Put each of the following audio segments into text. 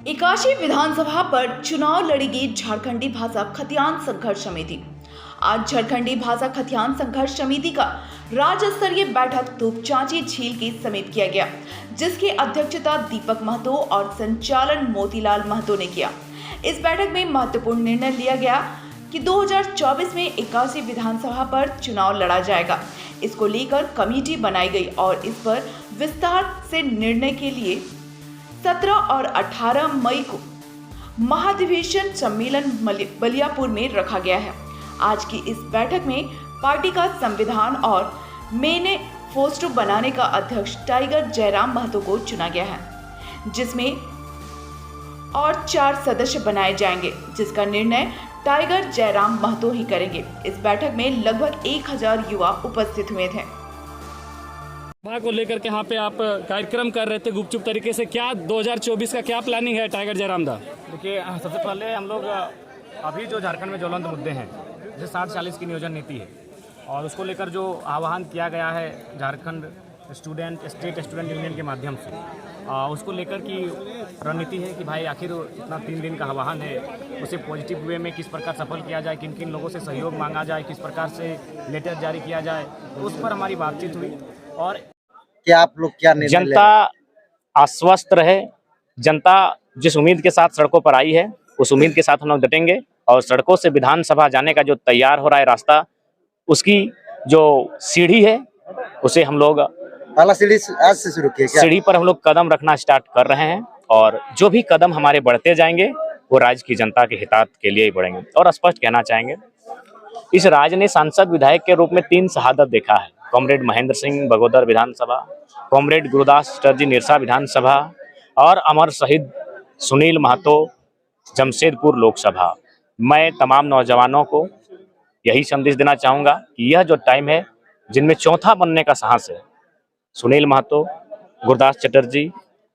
81 विधानसभा पर चुनाव लड़ेगी झारखंडी भाषा खतियान संघर्ष समिति। आज झारखंडी भाषा खतियान संघर्ष समिति का राज्य स्तरीय बैठक तोपचांची झील के समेत किया गया, जिसकी अध्यक्षता दीपक महतो और संचालन मोतीलाल महतो ने किया। इस बैठक में महत्वपूर्ण निर्णय लिया गया कि 2024 में 81 विधानसभा पर चुनाव लड़ा जाएगा। इसको लेकर कमेटी बनाई गई और इस पर विस्तार से निर्णय के लिए 17 और 18 मई को महाधिवेशन सम्मेलन बलियापुर में रखा गया है। आज की इस बैठक में पार्टी का संविधान और मैनिफेस्टो बनाने का अध्यक्ष टाइगर जयराम महतो को चुना गया है, जिसमें और 4 सदस्य बनाए जाएंगे, जिसका निर्णय टाइगर जयराम महतो ही करेंगे। इस बैठक में लगभग 1000 युवा उपस्थित हुए थे। को लेकर के यहाँ पे आप कार्यक्रम कर रहे थे गुपचुप तरीके से, क्या 2024 का क्या प्लानिंग है टाइगर जयराम दा? देखिए, सबसे पहले हम लोग अभी जो झारखंड में ज्वलंत मुद्दे हैं, जैसे 60-40 की नियोजन नीति है और उसको लेकर जो आह्वान किया गया है झारखंड स्टेट स्टूडेंट यूनियन के माध्यम से, उसको लेकर की रणनीति है कि भाई आखिर इतना 3 दिन का आह्वान है, उसे पॉजिटिव वे में किस प्रकार सफल किया जाए, किन किन लोगों से सहयोग मांगा जाए, किस प्रकार से लेटर जारी किया जाए, तो उस पर हमारी बातचीत हुई। और क्या आप लोग क्या निर्णय जनता आश्वस्त रहे, जनता जिस उम्मीद के साथ सड़कों पर आई है उस उम्मीद के साथ हम लोग डटेंगे और सड़कों से विधानसभा जाने का जो तैयार हो रहा है रास्ता, उसकी जो सीढ़ी है उसे हम लोग पहला सीढ़ी आज से शुरू किया, सीढ़ी पर हम लोग कदम रखना स्टार्ट कर रहे हैं और जो भी कदम हमारे बढ़ते जाएंगे वो राज्य की जनता के हितार्थ के लिए ही बढ़ेंगे। और स्पष्ट कहना चाहेंगे, इस राज्य ने सांसद विधायक के रूप में 3 शहादत देखा है। कॉमरेड महेंद्र सिंह बगोदर विधानसभा, कॉमरेड गुरुदास चटर्जी निरसा विधानसभा और अमर शहीद सुनील महतो जमशेदपुर लोकसभा। मैं तमाम नौजवानों को यही संदेश देना चाहूँगा कि यह जो टाइम है जिनमें चौथा बनने का साहस है, सुनील महतो, गुरुदास चटर्जी,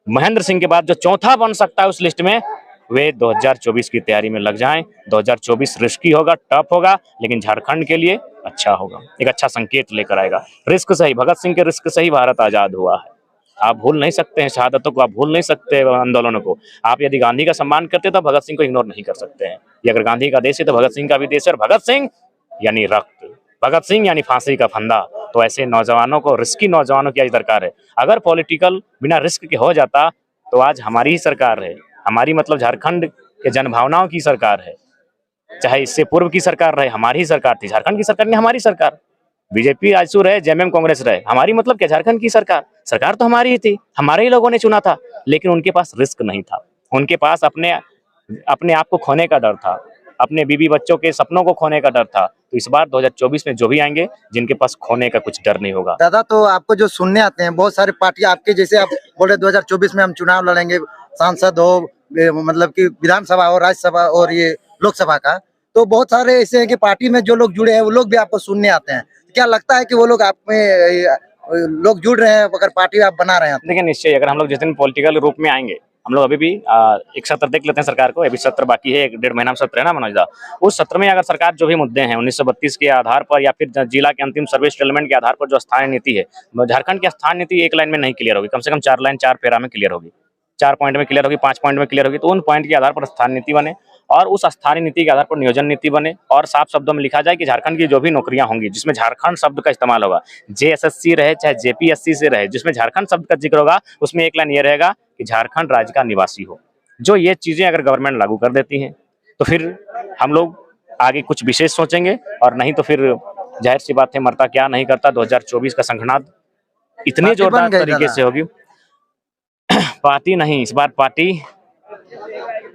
महेंद्र सिंह के बाद जो चौथा बन सकता है उस लिस्ट में, वे 2024 की तैयारी में लग जाएं। 2024 रिस्की होगा, टफ होगा, लेकिन झारखंड के लिए अच्छा होगा, एक अच्छा संकेत लेकर आएगा। रिस्क सही, भगत सिंह के रिस्क सही भारत आजाद हुआ है। आप भूल नहीं सकते हैं शहादतों को, आप भूल नहीं सकते आंदोलनों को। आप यदि गांधी का सम्मान करते तो भगत सिंह को इग्नोर नहीं कर सकते हैं। ये अगर गांधी का देश है तो भगत सिंह का भी देश है, और भगत सिंह यानी रक्त, भगत सिंह यानी फांसी का फंदा। तो ऐसे नौजवानों को, रिस्की नौजवानों की आज दरकार है। अगर पॉलिटिकल बिना रिस्क के हो जाता तो आज हमारी ही सरकार है, हमारी मतलब झारखंड के जनभावनाओं की सरकार है। चाहे इससे पूर्व की सरकार रहे, हमारी ही सरकार थी। झारखंड की सरकार नहीं, हमारी सरकार। बीजेपी आजसू रहे, जेएमएम कांग्रेस रहे, हमारी मतलब क्या, झारखंड की सरकार। सरकार तो हमारी ही थी, हमारे ही लोगों ने चुना था, लेकिन उनके पास रिस्क नहीं था। उनके पास अपने आप को खोने का डर था, अपने बीवी बच्चों के सपनों को खोने का डर था। तो इस बार 2024 में जो भी आएंगे, जिनके पास खोने का कुछ डर नहीं होगा। दादा, तो आपको जो सुनने आते हैं बहुत सारी पार्टियां आपके जैसे, आप बोले 2024 में हम चुनाव लड़ेंगे, सांसद हो, मतलब कि विधानसभा और राज्यसभा और ये लोकसभा का, तो बहुत सारे ऐसे हैं कि पार्टी में जो लोग जुड़े हैं वो लोग भी आपको सुनने आते हैं। क्या लगता है कि वो लोग आप में लोग जुड़ रहे हैं अगर पार्टी आप बना रहे हैं? देखिए, निश्चय अगर हम लोग जिस दिन पॉलिटिकल रूप में आएंगे, हम लोग अभी भी एक सत्र देख लेते हैं सरकार को। अभी सत्र बाकी है, 1-1.5 महीना में सत्र है ना मनोज दा। उस सत्र में अगर सरकार जो भी मुद्दे हैं 1932 के आधार पर या फिर जिला के अंतिम सर्वे सेटलमेंट के आधार पर जो स्थानीय नीति है, झारखंड की स्थानीय नीति एक लाइन में नहीं क्लियर होगी, कम से कम 4 लाइन 4 फेरा में क्लियर होगी, 4 पॉइंट में क्लियर होगी, 5 पॉइंट में क्लियर होगी। तो उन पॉइंट के आधार पर स्थानीय नीति बने और उस स्थानीय नीति के आधार पर नियोजन नीति बने और साफ शब्दों में लिखा जाए कि झारखंड की जो भी नौकरियां होंगी जिसमें झारखंड शब्द का इस्तेमाल होगा, जेएसएससी रहे चाहे जेपीएससी से रहे, जिसमें झारखंड शब्द का जिक्र होगा, उसमें एक लाइन ये रहेगा कि झारखंड राज्य का निवासी हो। जो ये चीजें अगर गवर्नमेंट लागू कर देती है तो फिर हम लोग आगे कुछ विशेष सोचेंगे, और नहीं तो फिर जाहिर सी बात है, मरता क्या नहीं करता। 2024 का संघनाद इतनी जोरदार तरीके से होगी। पार्टी नहीं, इस बार पार्टी